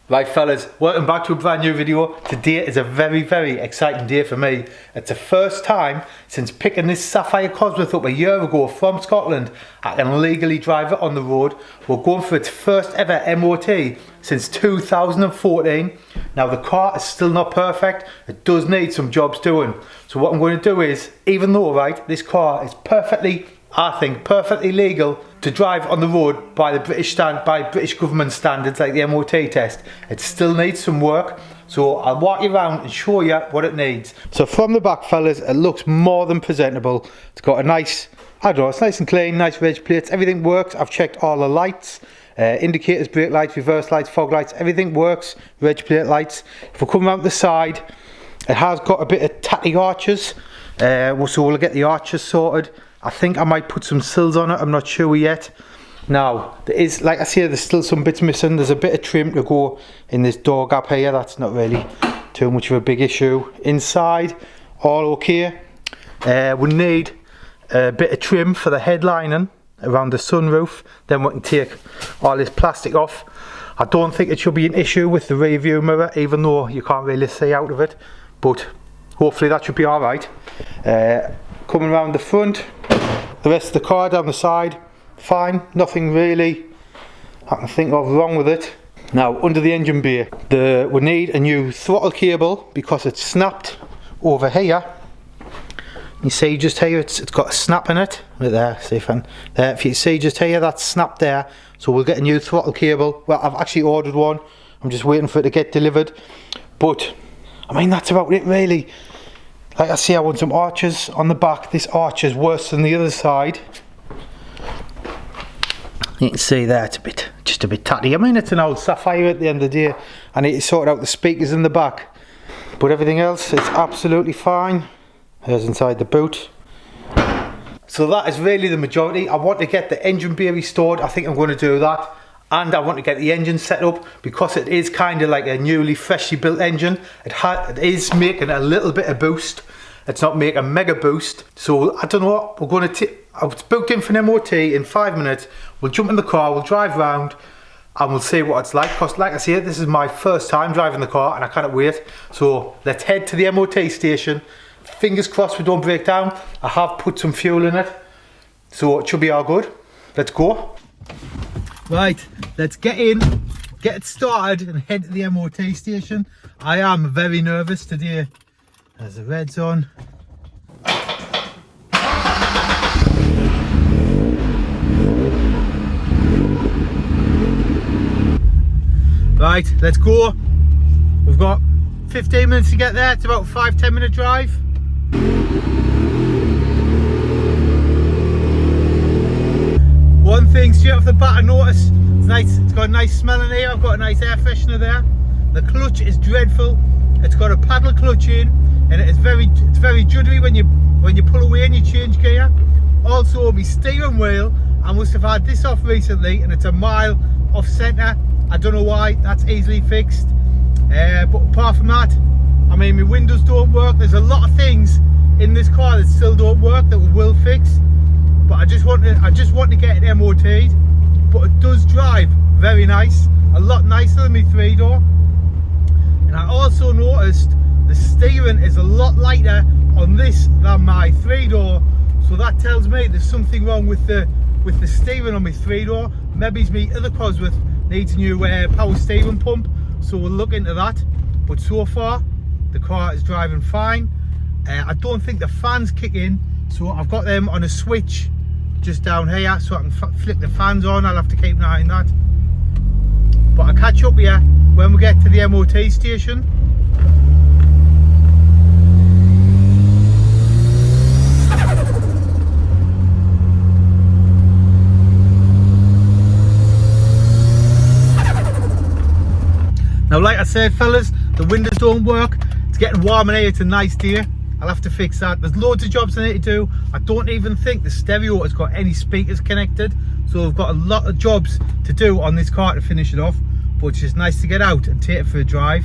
Right fellas, welcome back to a brand new video. Today is a very exciting day for me. It's the first time since picking this Sapphire Cosworth up a year ago from Scotland I can legally drive it on the road. We're going for its first ever MOT since 2014. Now the car is still not perfect, it does need some jobs doing. So what I'm going to do is, even though this car is perfectly, I think, perfectly legal to drive on the road by the British government standards like the MOT test, it still needs some work. So I'll walk you around and show you what it needs. So from the back fellas, it looks more than presentable. It's got a nice, I don't know, it's nice and clean, nice reg plates, everything works. I've checked all the lights, indicators, brake lights, reverse lights, fog lights, everything works, reg plate lights. If we come around the side, it has got a bit of tatty arches, so we'll get the arches sorted. I think I might put some sills on it, I'm not sure yet. Now, there is, like I say, there's still some bits missing. There's a bit of trim to go in this door gap here, that's not really too much of a big issue. Inside, all okay. We need a bit of trim for the headlining around the sunroof, then we can take all this plastic off. I don't think it should be an issue with the rear view mirror, even though you can't really see out of it, but hopefully that should be alright. Coming around the front, the rest of the car down the side, fine, nothing really I can think of wrong with it. Now under the engine bay, we need a new throttle cable because it's snapped over here. You see just here, it's got a snap in it. Right there, see if if you see just here, that's snapped there. So we'll get a new throttle cable. Well, I've actually ordered one. I'm just waiting for it to get delivered. But I mean, that's about it really. Like I say, I want some arches on the back. This arch is worse than the other side. You can see there, it's just a bit tatty. I mean, it's an old Sapphire at the end of the day. I need to sort out the speakers in the back. But everything else is absolutely fine. There's inside the boot. So that is really the majority. I want to get the engine bay restored. I think I'm going to do that. And I want to get the engine set up because it is kind of like a newly freshly built engine. It is making a little bit of boost. It's not making a mega boost. So I don't know what we're going to I was booked in for an MOT in 5 minutes. We'll jump in the car, we'll drive around and we'll see what it's like. Because like I said, this is my first time driving the car and I can't wait. So let's head to the MOT station. Fingers crossed we don't break down. I have put some fuel in it, so it should be all good. Let's go. Right, let's get in, get it started and head to the MOT station. I am very nervous today. There's the reds on. Right, let's go. We've got 15 minutes to get there. It's about a 5-10 minute drive. One thing straight off the bat I noticed, it's nice, it's got a nice smell in here. I've got a nice air freshener there. The clutch is dreadful. It's got a paddle clutch in and it's very juddery when you pull away and you change gear. Also my steering wheel, I must have had this off recently and it's a mile off centre. I don't know why, that's easily fixed. But apart from that, I mean, my windows don't work. There's a lot of things in this car that still don't work that we will fix. But I just want to get it MOT'd. But it does drive very nice, a lot nicer than my 3-door. And I also noticed the steering is a lot lighter on this than my 3-door. So that tells me there's something wrong with the steering on my 3-door. Maybe my other Cosworth needs a new power steering pump. So we'll look into that. But so far, the car is driving fine. I don't think the fans kick in, so I've got them on a switch just down here, so I can flick the fans on. I'll have to keep an eye on that. But I'll catch up here when we get to the MOT station. Now, like I said, fellas, the windows don't work. It's getting warm in here. It's a nice day. I'll have to fix that. There's loads of jobs I need to do. I don't even think the stereo has got any speakers connected. So I've got a lot of jobs to do on this car to finish it off. But it's just nice to get out and take it for a drive.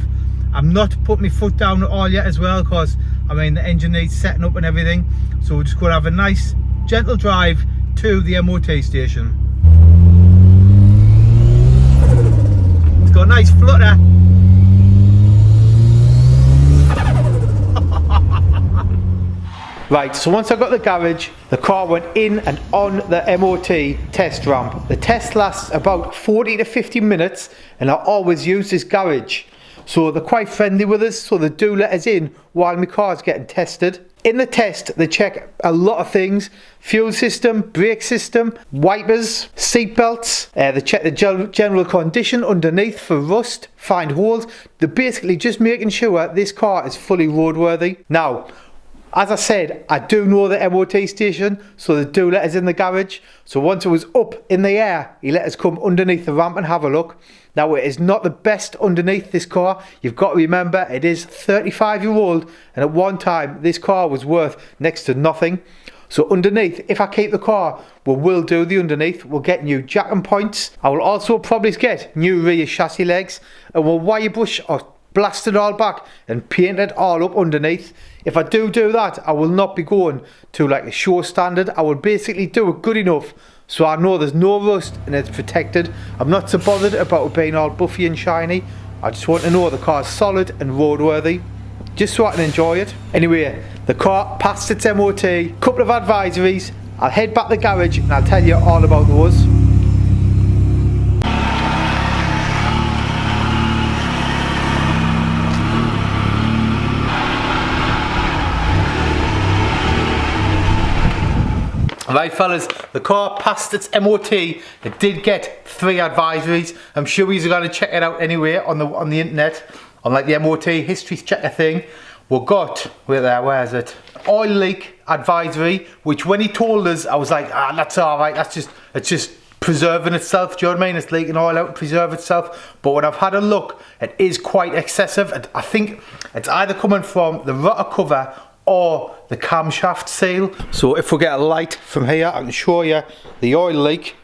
I'm not putting my foot down at all yet as well, because I mean the engine needs setting up and everything. So we're just going to have a nice gentle drive to the MOT station. It's got a nice flutter. Right, so once I got the garage, the car went in and on the MOT test ramp. The test lasts about 40 to 50 minutes and I always use this garage. So they're quite friendly with us, so they do let us in while my car's getting tested. In the test, they check a lot of things: fuel system, brake system, wipers, seat belts. They check the general condition underneath for rust, find holes. They're basically just making sure this car is fully roadworthy. Now, as I said, I do know the MOT station, so they do let us in the garage. So once it was up in the air, he let us come underneath the ramp and have a look. Now, it is not the best underneath this car. You've got to remember, it is 35-year-old, and at one time, this car was worth next to nothing. So underneath, if I keep the car, we will do the underneath. We'll get new jacking points. I will also probably get new rear chassis legs, and we'll wire brush or blast it all back and paint it all up underneath. If I do that, I will not be going to like a show standard. I will basically do it good enough so I know there's no rust and it's protected. I'm not so bothered about it being all buffy and shiny. I just want to know the car's solid and roadworthy, just so I can enjoy it. Anyway, the car passed its MOT, couple of advisories. I'll head back to the garage and I'll tell you all about those. Right fellas, the car passed its MOT. It did get 3 advisories. I'm sure you're going to check it out anyway on the internet, on like the MOT history checker thing. We got, where is it? Oil leak advisory, which when he told us, I was like, that's alright, it's just preserving itself, do you know what I mean? It's leaking oil out to preserve itself. But when I've had a look, it is quite excessive. I think it's either coming from the rotor cover or the camshaft seal. So if we get a light from here, I can show you the oil leak.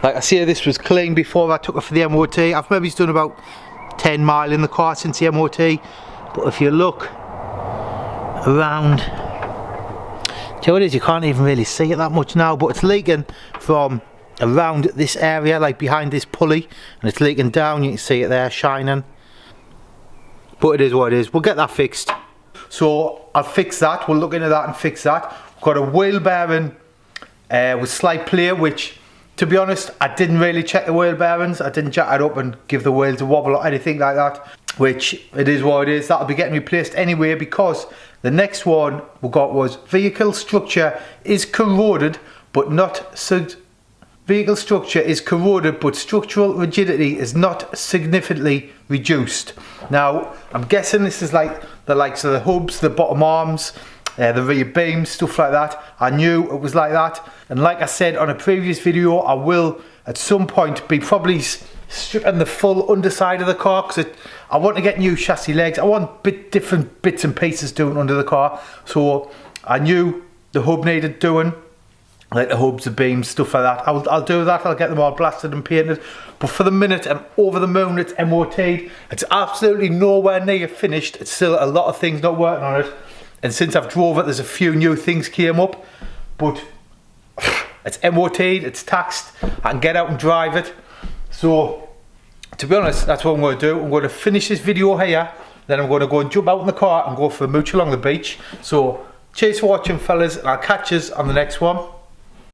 Like I say, this was clean before I took it for the MOT. I've maybe done about 10 mile in the car since the MOT. But if you look around, do you know what it is? You can't even really see it that much now, but it's leaking from around this area, like behind this pulley, and it's leaking down. You can see it there shining. But it is what it is. We'll get that fixed. So I'll fix that, we'll look into that and fix that. We've got a wheel bearing with slight play, which, to be honest, I didn't really check the wheel bearings. I didn't jack it up and give the wheels a wobble or anything like that, which it is what it is. That'll be getting replaced anyway, because the next one we got was vehicle structure is corroded, but vehicle structure is corroded, but structural rigidity is not significantly reduced. Now, I'm guessing this is like the likes of the hubs, the bottom arms, the rear beams, stuff like that. I knew it was like that. And like I said on a previous video, I will at some point be probably stripping the full underside of the car, because I want to get new chassis legs. I want different bits and pieces doing under the car. So I knew the hub needed doing, like the hubs, the beams, stuff like that. I'll do that. I'll get them all blasted and painted. But for the minute, I'm over the moon. It's MOT'd. It's absolutely nowhere near finished. It's still a lot of things not working on it. And since I've drove it, there's a few new things came up. But it's MOT'd. It's taxed. I can get out and drive it. So, to be honest, that's what I'm going to do. I'm going to finish this video here. Then I'm going to go and jump out in the car and go for a mooch along the beach. So, cheers for watching, fellas. And I'll catch you on the next one.